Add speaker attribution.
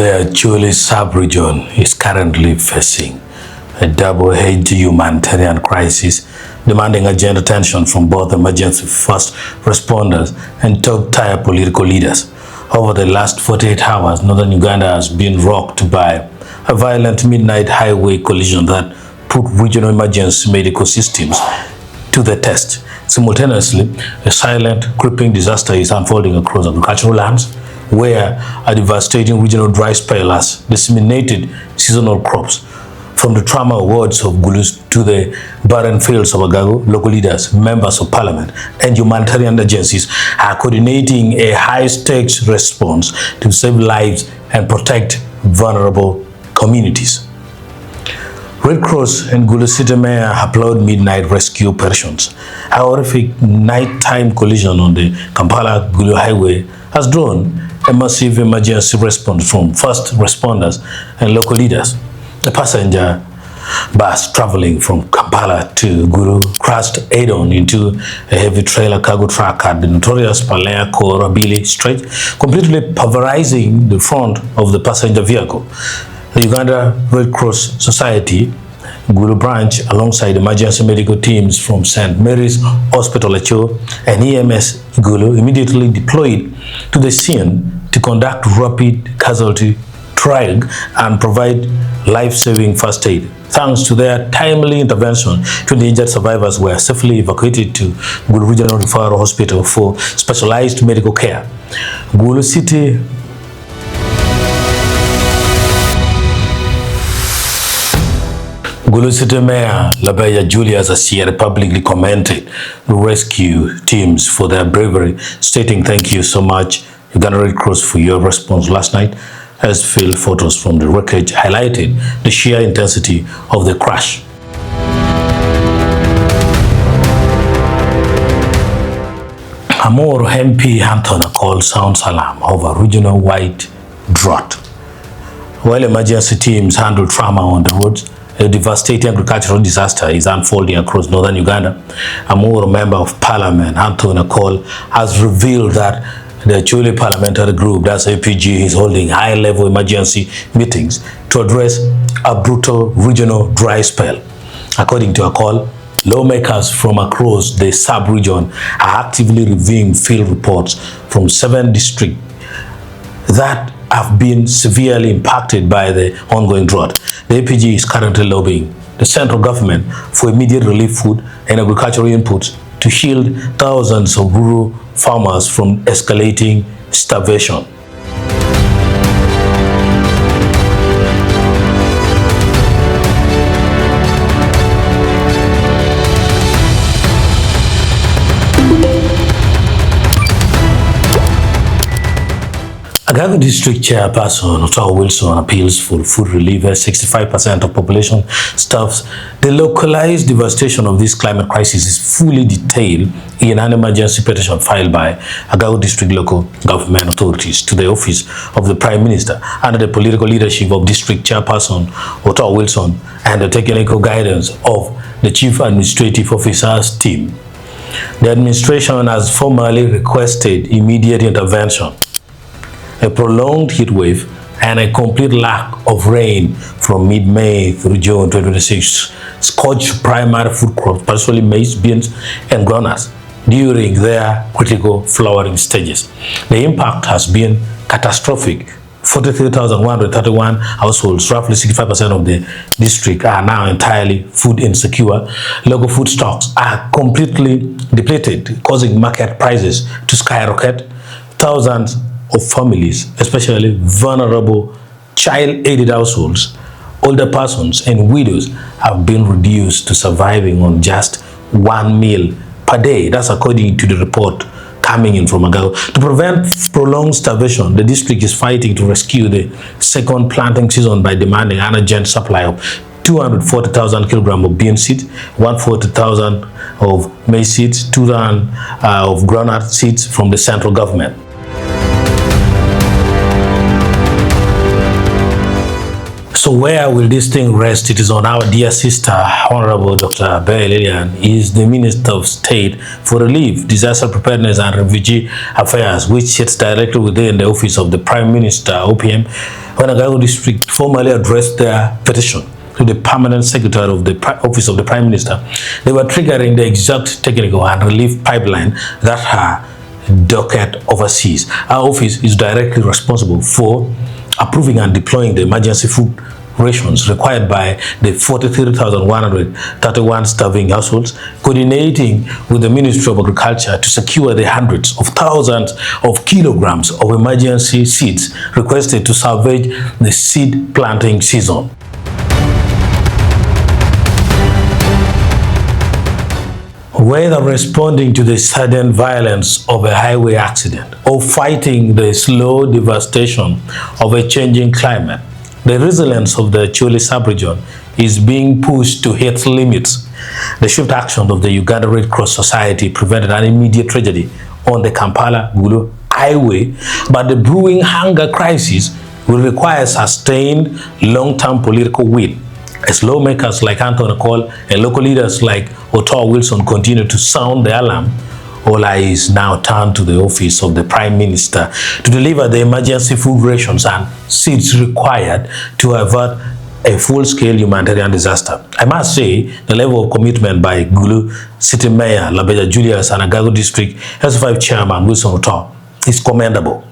Speaker 1: The Acholi sub-region is currently facing a double-edged humanitarian crisis, demanding urgent attention from both emergency first responders and top-tier political leaders. Over the last 48 hours, northern Uganda has been rocked by a violent midnight highway collision that put regional emergency medical systems to the test. Simultaneously, a silent, creeping disaster is unfolding across agricultural lands, where a devastating regional dry spell has disseminated seasonal crops. From the trauma wards of Julius to the barren fields of Agago, local leaders, members of parliament, and humanitarian agencies are coordinating a high-stakes response to save lives and protect vulnerable communities. Red Cross and Gulu City Mayor applaud midnight rescue operations. A horrific nighttime collision on the Kampala-Gulu highway has drawn a massive emergency response from first responders and local leaders. The passenger bus traveling from Kampala to Gulu crashed head-on into a heavy trailer cargo truck at the notorious Palea-Korabili stretch, completely pulverizing the front of the passenger vehicle. The Uganda Red Cross Society Gulu branch, alongside emergency medical teams from St. Mary's Hospital Acho and EMS Gulu, immediately deployed to the scene to conduct rapid casualty triage and provide life-saving first aid. Thanks to their timely intervention, 20 injured survivors were safely evacuated to Gulu Regional Referral Hospital for specialized medical care. Gulu City Mayor Labeja Julius has here publicly commented the rescue teams for their bravery, stating, "Thank you so much, Uganda Red Cross, for your response last night," as field photos from the wreckage highlighted the sheer intensity of the crash. Amor MP Anton Akol sounds alarm over regional wide drought. While emergency teams handle trauma on the roads, a devastating agricultural disaster is unfolding across northern Uganda. Amur, member of parliament, Anton Acol, has revealed that the Acholi parliamentary group, that's APG, is holding high-level emergency meetings to address a brutal regional dry spell. According to Akol, lawmakers from across the sub-region are actively reviewing field reports from 7 districts that have been severely impacted by the ongoing drought. The APG is currently lobbying the central government for immediate relief food and agricultural inputs to shield thousands of rural farmers from escalating starvation. Agago District Chairperson Otto Wilson appeals for food relief as 65% of population starves. The localized devastation of this climate crisis is fully detailed in an emergency petition filed by Agago District local government authorities to the office of the Prime Minister under the political leadership of District Chairperson Otto Wilson and the technical guidance of the Chief Administrative Officer's team. The administration has formally requested immediate intervention. A prolonged heat wave and a complete lack of rain from mid-May through June 2026 scorched primary food crops, particularly maize, beans, and groundnuts, during their critical flowering stages. The impact has been catastrophic. 43,131 households, roughly 65% of the district, are now entirely food insecure. Local food stocks are completely depleted, causing market prices to skyrocket. Thousands of families, especially vulnerable child-aided households, older persons, and widows, have been reduced to surviving on just 1 meal per day. That's according to the report coming in from Agago. To prevent prolonged starvation, the district is fighting to rescue the second planting season by demanding an urgent supply of 240,000 kilograms of bean seeds, 140,000 of maize seeds, 2,000 of groundnut seeds from the central government. So where will this thing rest? It is on our dear sister, Honorable Dr. Aber Lillian, is the Minister of State for Relief, Disaster Preparedness and Refugee Affairs, which sits directly within the office of the Prime Minister, OPM, when Agaggo District formally addressed their petition to the Permanent Secretary of the Office of the Prime Minister. They were triggering the exact technical and relief pipeline that her docket oversees. Our office is directly responsible for approving and deploying the emergency food rations required by the 43,131 starving households, coordinating with the Ministry of Agriculture to secure the hundreds of thousands of kilograms of emergency seeds requested to salvage the seed planting season. Whether responding to the sudden violence of a highway accident or fighting the slow devastation of a changing climate, the resilience of the Acholi sub-region is being pushed to its limits. The swift action of the Uganda Red Cross Society prevented an immediate tragedy on the Kampala-Gulu highway, but the brewing hunger crisis will require sustained long-term political will. As lawmakers like Akol and local leaders like Otto Wilson continue to sound the alarm, all eyes now turn to the office of the Prime Minister to deliver the emergency food rations and seeds required to avert a full-scale humanitarian disaster. I must say, the level of commitment by Gulu City Mayor Labeja Julius and Agaggo District S5 Chairman Wilson Otto is commendable.